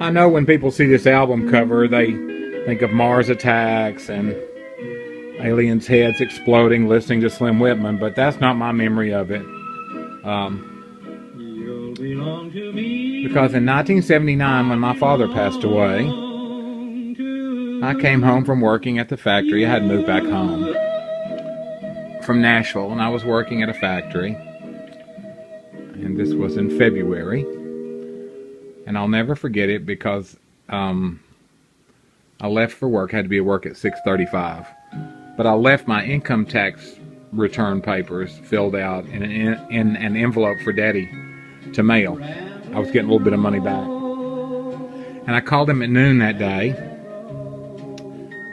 I know when people see this album cover, they think of Mars attacks and aliens' heads exploding listening to Slim Whitman, but that's not my memory of it. Because in 1979, when my father passed away, I came home from working at the factory. I had moved back home from Nashville, and I was working at a factory. And this was in February. And I'll never forget it because I left for work. I had to be at work at 6:35. But I left my income tax return papers filled out in an envelope for Daddy to mail. I was getting a little bit of money back. And I called him at noon that day.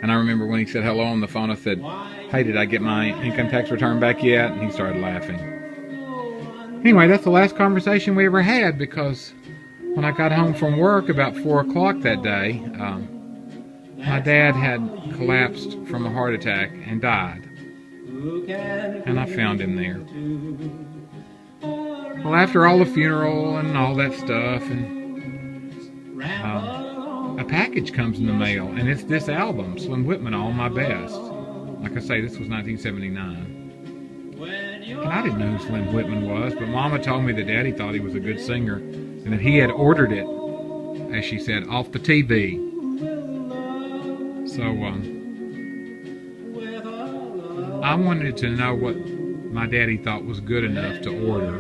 And I remember when he said hello on the phone, I said, "Hey, did I get my income tax return back yet?" And he started laughing. Anyway, that's the last conversation we ever had, because when I got home from work about 4 o'clock that day, my dad had collapsed from a heart attack and died. And I found him there. Well, after all the funeral and all that stuff, and a package comes in the mail, and it's this album, Slim Whitman, All My Best. Like I say, this was 1979. And I didn't know who Slim Whitman was, but Mama told me that Daddy thought he was a good singer, and that he had ordered it, as she said, off the TV. So, I wanted to know what my daddy thought was good enough to order.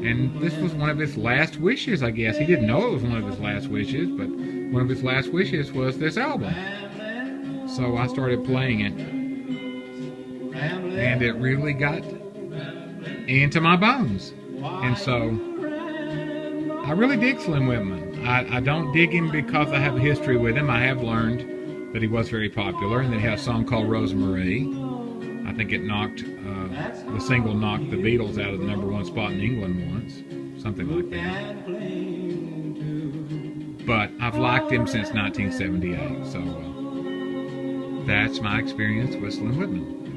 And this was one of his last wishes, I guess. He didn't know it was one of his last wishes, but one of his last wishes was this album. So I started playing it. And it really got into my bones. And so I really dig Slim Whitman. I don't dig him because I have a history with him. I have learned that he was very popular, and that he had a song called Rosemary. I think it knocked, the single knocked the Beatles out of the #1 spot in England once. Something like that. But I've liked him since 1978, so that's my experience with Slim Whitman.